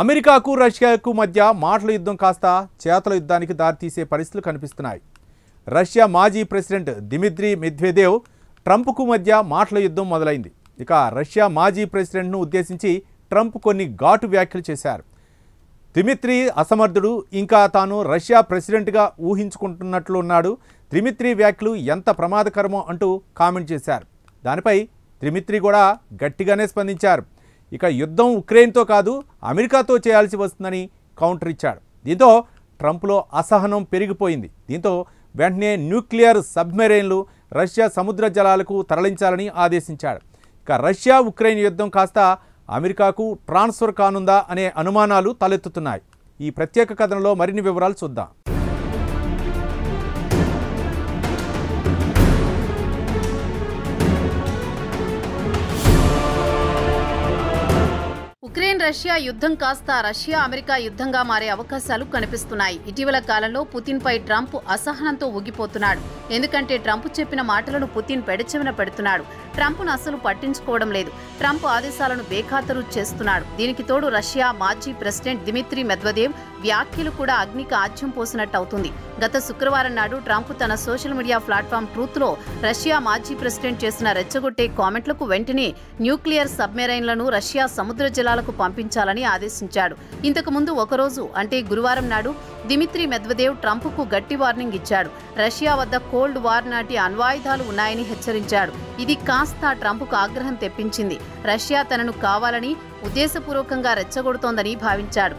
అమెరికాకు రష్యాకు మధ్య మాటల యుద్ధం కాస్త చేతల యుద్ధానికి దారితీసే పరిస్థితులు కనిపిస్తున్నాయి. రష్యా మాజీ ప్రెసిడెంట్ దిమిత్రీ మెద్వెదేవ్ ట్రంప్కు మధ్య మాటల యుద్ధం మొదలైంది. ఇక రష్యా మాజీ ప్రెసిడెంట్ను ఉద్దేశించి ట్రంప్ కొన్ని ఘాటు వ్యాఖ్యలు చేశారు. దిమిత్రీ అసమర్థుడు, ఇంకా తాను రష్యా ప్రెసిడెంట్గా ఊహించుకుంటున్నట్లు ఉన్నాడు. దిమిత్రీ వ్యాఖ్యలు ఎంత ప్రమాదకరమో అంటూ కామెంట్ చేశారు. దానిపై దిమిత్రీ కూడా గట్టిగానే స్పందించారు. ఇక యుద్ధం ఉక్రెయిన్తో కాదు అమెరికాతో చేయాల్సి వస్తుందని కౌంటర్ ఇచ్చాడు. దీంతో ట్రంప్లో అసహనం పెరిగిపోయింది. దీంతో వెంటనే న్యూక్లియర్ సబ్మెరైన్లు రష్యా సముద్ర జలాలకు తరలించాలని ఆదేశించాడు. ఇక రష్యా ఉక్రెయిన్ యుద్ధం కాస్త అమెరికాకు ట్రాన్స్ఫర్ కానుందా అనే అనుమానాలు తలెత్తుతున్నాయి. ఈ ప్రత్యేక కథనంలో మరిన్ని వివరాలు చూద్దాం. ఉక్రెయిన్ రష్యా యుద్ధం కాస్త రష్యా అమెరికా యుద్ధంగా మారే అవకాశాలు కనిపిస్తున్నాయి. ఇటీవల కాలంలో పుతిన్పై ట్రంప్ అసహనంతో ఊగిపోతున్నాడు. ఎందుకంటే ట్రంప్ చెప్పిన మాటలను పుతిన్ పెడచెవిన పెడుతున్నాడు. ట్రంప్ను అసలు పట్టించుకోవడం లేదు. ట్రంప్ ఆదేశాలను బేఖాతరు చేస్తున్నాడు. దీనికి తోడు రష్యా మాజీ ప్రెసిడెంట్ దిమిత్రీ మెద్వెదేవ్ వ్యాఖ్యలు కూడా అగ్నికి ఆజ్యం పోసినట్టు అవుతుంది. గత శుక్రవారం నాడు ట్రంప్ తన సోషల్ మీడియా ప్లాట్ఫామ్ ట్రూత్లో రష్యా మాజీ ప్రెసిడెంట్ చేసిన రెచ్చగొట్టే కామెంట్లకు వెంటనే న్యూక్లియర్ సబ్మెరైన్లను రష్యా సముద్ర జలాలకు పంపించాలని ఆదేశించాడు. ఇంతకుముందు ఒకరోజు అంటే గురువారం నాడు దిమిత్రీ మెద్వెదేవ్ ట్రంప్కు గట్టి వార్నింగ్ ఇచ్చాడు. రష్యా వద్ద కోల్డ్ వార్ నాటి అణ్వాయుధాలు ఉన్నాయని హెచ్చరించాడు. ఇది కాస్త ట్రంప్కు ఆగ్రహం తెప్పించింది. రష్యా తనను కావాలని ఉద్దేశపూర్వకంగా రెచ్చగొడుతోందని భావించాడు.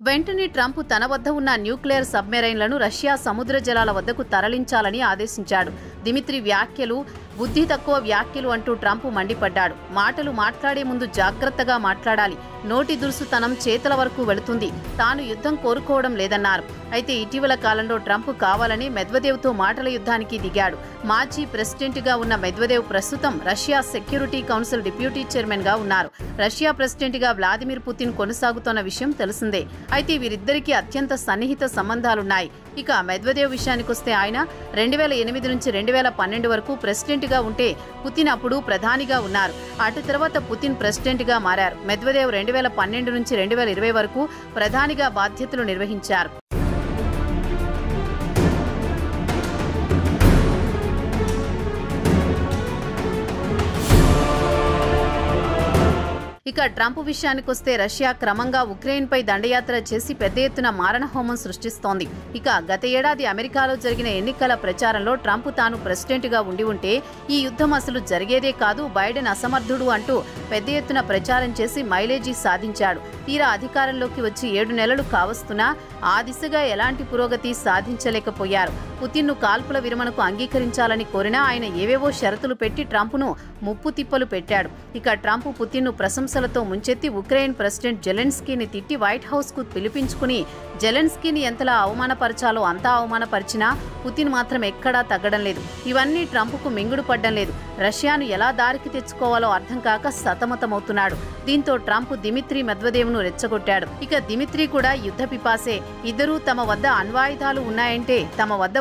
వెంటనే ట్రంప్ తన వద్ద ఉన్న న్యూక్లియర్ సబ్మెరైన్లను రష్యా సముద్ర జలాల వద్దకు తరలించాలని ఆదేశించాడు. దిమిత్రీ వ్యాఖ్యలు బుద్ధి తక్కువ వ్యాఖ్యలు అంటూ ట్రంప్ మండిపడ్డాడు. మాటలు మాట్లాడే ముందు జాగ్రత్తగా మాట్లాడాలి. నోటి దురుసుతనం చేతల వరకు వెళుతుంది. తాను యుద్ధం కోరుకోవడం లేదన్నారు. అయితే ఇటీవల కాలంలో ట్రంప్ కావాలని మెద్వెదేవ్తో మాటల యుద్ధానికి దిగాడు. మాజీ ప్రెసిడెంట్గా ఉన్న మెద్వెదేవ్ ప్రస్తుతం రష్యా సెక్యూరిటీ కౌన్సిల్ డిప్యూటీ చైర్మన్గా ఉన్నారు. రష్యా ప్రెసిడెంట్గా వ్లాదిమిర్ పుతిన్ కొనసాగుతున్న విషయం తెలిసిందే. అయితే వీరిద్దరికీ అత్యంత సన్నిహిత సంబంధాలున్నాయి. ఇక మెద్వెదేవ్ విషయానికొస్తే ఆయన 2008 నుంచి 2012 వరకు ప్రెసిడెంట్గా ఉంటే పుతిన్ అప్పుడు ప్రధానిగా ఉన్నారు. అటు తర్వాత పుతిన్ ప్రెసిడెంట్గా మారారు. మెద్వెదేవ్ 2012 నుంచి 2020 వరకు ప్రధానిగా బాధ్యతలు నిర్వహించారు. ఇక ట్రంప్ విషయానికొస్తే రష్యా క్రమంగా ఉక్రెయిన్పై దండయాత్ర చేసి పెద్ద ఎత్తున మారణహోమం సృష్టిస్తోంది. ఇక గత ఏడాది అమెరికాలో జరిగిన ఎన్నికల ప్రచారంలో ట్రంప్ తాను ప్రెసిడెంట్గా ఉండి ఉంటే ఈ యుద్ధం అసలు జరిగేదే కాదు, బైడెన్ అసమర్థుడు అంటూ పెద్ద ఎత్తున ప్రచారం చేసి మైలేజీ సాధించాడు. తీరా అధికారంలోకి వచ్చి 7 నెలలు కావస్తున్నా ఆ దిశగా ఎలాంటి పురోగతి సాధించలేకపోయారు. పుతిన్ను కాల్పుల విరమణకు అంగీకరించాలని కోరినా ఆయన ఏవేవో షరతులు పెట్టి ట్రంప్ను ముప్పు తిప్పలు పెట్టాడు. ఇక ట్రంప్ పుతిన్ను ప్రశంసలతో ముంచెత్తి ఉక్రెయిన్ ప్రెసిడెంట్ జెలెన్స్కీని తిట్టి వైట్ హౌస్కు పిలిపించుకుని జెలెన్స్కీని ఎంతలా అవమానపరచాలో అంతా అవమానపరిచినా పుతిన్ మాత్రం ఎక్కడా తగ్గడం లేదు. ఇవన్నీ ట్రంప్కు మింగుడు పడ్డం లేదు. రష్యాను ఎలా దారికి తెచ్చుకోవాలో అర్థం కాక సతమతమవుతున్నాడు. దీంతో ట్రంప్ దిమిత్రీ మెద్వెదేవ్ను రెచ్చగొట్టాడు. ఇక దిమిత్రీ కూడా యుద్ధ పిపాసే. ఇద్దరూ తమ వద్ద అణ్వాయుధాలు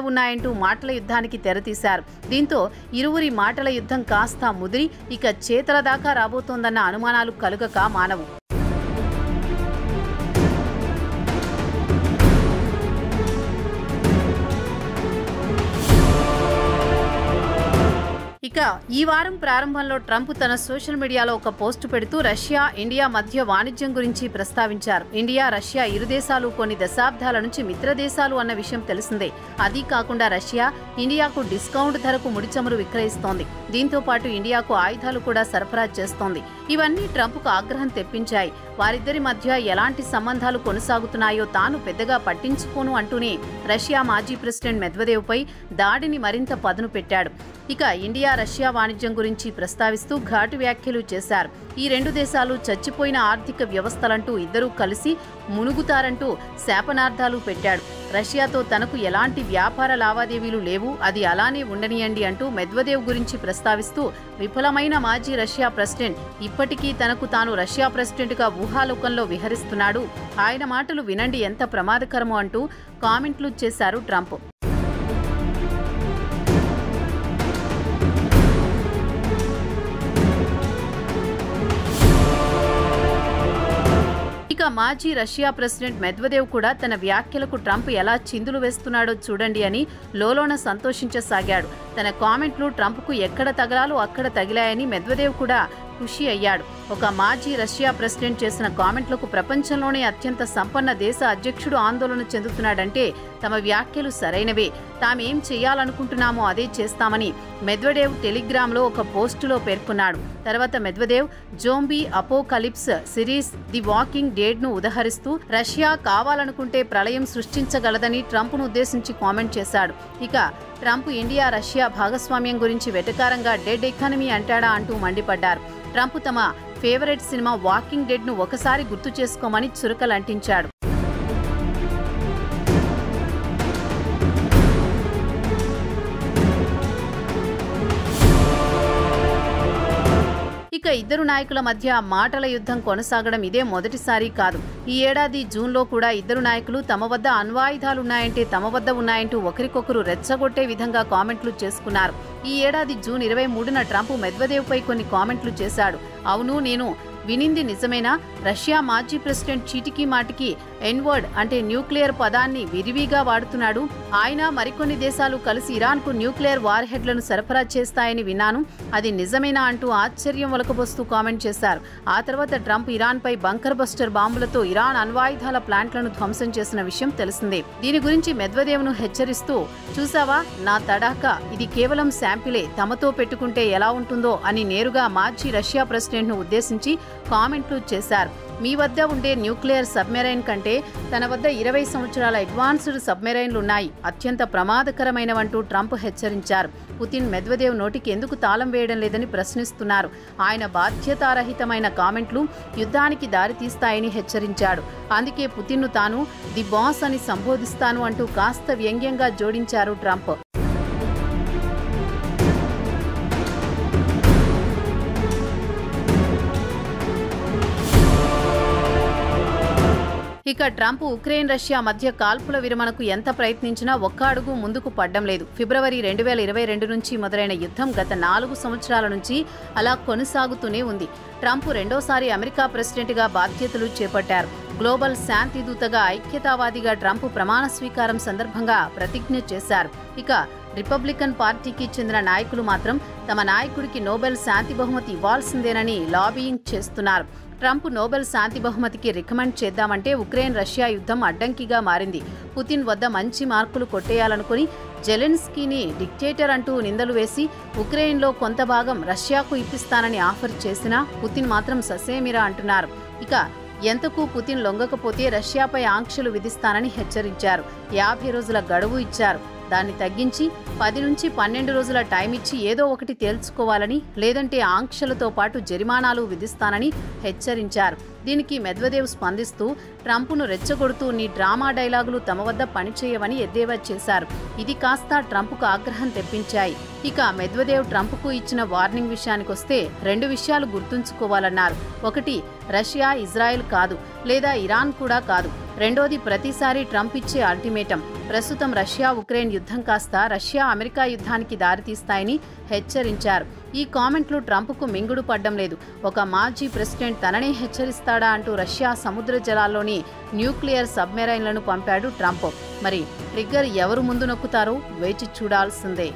ఉన్నాయంటూ మాటల యుద్ధానికి తెరతీశారు. దీంతో ఇరువురి మాటల యుద్ధం కాస్త ముదిరి ఇక చేతల దాకా రాబోతోందన్న అనుమానాలు కలుగక మానవు. ఇక ఈ వారం ప్రారంభంలో ట్రంప్ తన సోషల్ మీడియాలో ఒక పోస్టు పెడుతూ రష్యా ఇండియా మధ్య వాణిజ్యం గురించి ప్రస్తావించారు. ఇండియా రష్యా ఇరు దేశాలు కొన్ని దశాబ్దాల నుంచి మిత్ర దేశాలు అన్న విషయం తెలిసిందే. అదీ కాకుండా రష్యా ఇండియాకు డిస్కౌంట్ ధరకు ముడిచమురు విక్రయిస్తోంది. దీంతో పాటు ఇండియాకు ఆయుధాలు కూడా సరఫరా చేస్తోంది. ఇవన్నీ ట్రంప్కు ఆగ్రహం తెప్పించాయి. వారిద్దరి మధ్య ఎలాంటి సంబంధాలు కొనసాగుతున్నాయో తాను పెద్దగా పట్టించుకోను అంటూనే రష్యా మాజీ ప్రెసిడెంట్ మెద్వెదేవ్పై దాడిని మరింత పదును పెట్టాడు. ఇక ఇండియా రష్యా వాణిజ్యం గురించి ప్రస్తావిస్తూ ఘాటు వ్యాఖ్యలు చేశారు. ఈ రెండు దేశాలు చచ్చిపోయిన ఆర్థిక వ్యవస్థలంటూ ఇద్దరూ కలిసి మునుగుతారంటూ శాపనార్థాలు పెట్టాడు. రష్యాతో తనకు ఎలాంటి వ్యాపార లావాదేవీలు లేవు, అది అలానే ఉండనియండి అంటూ మెద్వెదేవ్ గురించి ప్రస్తావిస్తూ విఫలమైన మాజీ రష్యా ప్రెసిడెంట్ ఇప్పటికీ తనకు తాను రష్యా ప్రెసిడెంట్గా ఊహాలోకంలో విహరిస్తున్నాడు, ఆయన మాటలు వినండి ఎంత ప్రమాదకరమో అంటూ కామెంట్లు చేశారు ట్రంప్. మాజీ రష్యా ప్రెసిడెంట్ మెద్వెదేవ్ కూడా తన వ్యాఖ్యలకు ట్రంప్ ఎలా చిందులు వేస్తున్నాడో చూడండి అని లోలోన సంతోషించసాగాడు. తన కామెంట్లు ట్రంప్కు ఎక్కడ తగలాలో అక్కడ తగిలాయని మెద్వెదేవ్ కూడా ఖుషి అయ్యాడు. ఒక మాజీ రష్యా ప్రెసిడెంట్ చేసిన కామెంట్లకు ప్రపంచంలోనే అత్యంత సంపన్న దేశ అధ్యక్షుడు ఆందోళన చెందుతున్నాడంటే తమ వ్యాఖ్యలు సరైనవే, తామేం చేయాలనుకుంటున్నామో అదే చేస్తామని మెద్వెదేవ్ టెలిగ్రామ్లో ఒక పోస్టులో పేర్కొన్నాడు. తర్వాత Medvedev zombie apocalypse series the walking డెడ్ను ఉదహరిస్తూ రష్యా కావాలనుకుంటే ప్రళయం సృష్టించగలదని ట్రంప్ను ఉద్దేశించి కామెంట్ చేశాడు. ఇక ట్రంప్ ఇండియా రష్యా భాగస్వామ్యం గురించి వెటకారంగా డెడ్ ఎకానమీ అంటాడా అంటూ మండిపడ్డారు. ట్రంప్ తమ ఫేవరెట్ సినిమా వాకింగ్ డెడ్ను ఒకసారి గుర్తు చేసుకోమని చురకలంటించాడు. ఇక ఇద్దరు నాయకుల మధ్య మాటల యుద్ధం కొనసాగడం ఇదే మొదటిసారి కాదు. ఈ ఏడాది జూన్లో కూడా ఇద్దరు నాయకులు తమ వద్ద అణ్వాయుధాలున్నాయంటే తమ వద్ద ఉన్నాయంటూ ఒకరికొకరు రెచ్చగొట్టే విధంగా కామెంట్లు చేసుకున్నారు. ఈ ఏడాది జూన్ 23న ట్రంప్ మెద్వెదేవ్పై కొన్ని కామెంట్లు చేశాడు. అవును, నేను వినింది నిజమేనా? రష్యా మాజీ ప్రెసిడెంట్ చీటికి మాటికి ఎన్వర్డ్ అంటే న్యూక్లియర్ పదాన్ని విరివిగా వాడుతున్నాడు. ఆయన మరికొన్ని దేశాలు కలిసి ఇరాన్కు న్యూక్లియర్ వార్ హెడ్లను సరఫరా చేస్తాయని విన్నాను, అది నిజమేనా అంటూ ఆశ్చర్యం ఒలకబోస్తూ కామెంట్ చేశారు. ఆ తర్వాత ట్రంప్ ఇరాన్పై బంకర్ బస్టర్ బాంబులతో ఇరాన్ అణ్వాయుధాల ప్లాంట్లను ధ్వంసం చేసిన విషయం తెలిసిందే. దీని గురించి మెద్వెదేవ్ను హెచ్చరిస్తూ, చూసావా నా తడాకా, ఇది కేవలం శాంపిలే, తమతో పెట్టుకుంటే ఎలా ఉంటుందో అని నేరుగా మాజీ రష్యా ప్రెసిడెంట్ను ఉద్దేశించి కామెంట్లు చేశారు. మీ వద్ద ఉండే న్యూక్లియర్ సబ్మెరైన్ కంటే తన వద్ద 20 సంవత్సరాల అడ్వాన్స్డ్ సబ్మెరైన్లున్నాయి, అత్యంత ప్రమాదకరమైనవంటూ ట్రంప్ హెచ్చరించారు. పుతిన్ మెద్వెదేవ్ నోటికి ఎందుకు తాళం వేయడం లేదని ప్రశ్నిస్తున్నారు. ఆయన బాధ్యతారహితమైన కామెంట్లు యుద్ధానికి దారితీస్తాయని హెచ్చరించాడు. అందుకే పుతిన్ను తాను ది బాస్ అని సంబోధిస్తాను అంటూ కాస్త వ్యంగ్యంగా జోడించారు ట్రంప్. ఇక ట్రంప్ ఉక్రెయిన్ రష్యా మధ్య కాల్పుల విరమణకు ఎంత ప్రయత్నించినా ఒక్క అడుగు ముందుకు పడ్డం లేదు. ఫిబ్రవరి 2022 నుంచి మొదలైన యుద్ధం గత 4 సంవత్సరాల నుంచి అలా కొనసాగుతూనే ఉంది. ట్రంప్ రెండోసారి అమెరికా ప్రెసిడెంట్గా బాధ్యతలు చేపట్టారు. గ్లోబల్ శాంతి దూతగా ఐక్యతావాదిగా ట్రంప్ ప్రమాణ స్వీకారం సందర్భంగా ప్రతిజ్ఞ చేశారు. ఇక రిపబ్లికన్ పార్టీకి చెందిన నాయకులు మాత్రం తమ నాయకుడికి నోబెల్ శాంతి బహుమతి ఇవ్వాల్సిందేనని లాబియింగ్ చేస్తున్నారు. ట్రంప్ నోబెల్ శాంతి బహుమతికి రికమెండ్ చేద్దామంటే ఉక్రెయిన్ రష్యా యుద్ధం అడ్డంకిగా మారింది. పుతిన్ వద్ద మంచి మార్కులు కొట్టేయాలనుకుని జెలెన్స్కీని డిక్టేటర్ అంటూ నిందలు వేసి ఉక్రెయిన్లో కొంత భాగం రష్యాకు ఇప్పిస్తానని ఆఫర్ చేసినా పుతిన్ మాత్రం ససేమిరా అంటున్నారు. ఇక ఎంతకు పుతిన్ లొంగకపోతే రష్యాపై ఆంక్షలు విధిస్తానని హెచ్చరించారు. 50 రోజుల గడువు ఇచ్చారు. దాన్ని తగ్గించి 10 నుంచి 12 రోజుల టైం ఇచ్చి ఏదో ఒకటి తేల్చుకోవాలని, లేదంటే ఆంక్షలతో పాటు జరిమానాలు విధిస్తానని హెచ్చరించారు. దీనికి మెద్వెదేవ్ స్పందిస్తూ ట్రంప్ను రెచ్చగొడుతూ నీ డ్రామా డైలాగులు తమ వద్ద పనిచేయవని ఎద్దేవా చేశారు. ఇది కాస్త ట్రంప్కు ఆగ్రహం తెప్పించాయి. ఇక మెద్వెదేవ్ ట్రంప్కు ఇచ్చిన వార్నింగ్ విషయానికొస్తే 2 విషయాలు గుర్తుంచుకోవాలన్నారు. ఒకటి, రష్యా ఇజ్రాయెల్ కాదు, లేదా ఇరాన్ కూడా కాదు. రెండోది, ప్రతిసారి ట్రంప్ ఇచ్చే అల్టిమేటం. ప్రస్తుతం రష్యా ఉక్రెయిన్ యుద్ధం కాస్త రష్యా అమెరికా యుద్ధానికి దారితీస్తాయని హెచ్చరించారు. ఈ కామెంట్లు ట్రంప్కు మింగుడు పడ్డం లేదు. ఒక మాజీ ప్రెసిడెంట్ తననే హెచ్చరిస్తాడా అంటూ రష్యా సముద్ర జలాల్లోని న్యూక్లియర్ సబ్మెరైన్లను పంపాడు ట్రంప్. మరి ట్రిగ్గర్ ఎవరు ముందు నొక్కుతారో వేచి చూడాల్సిందే.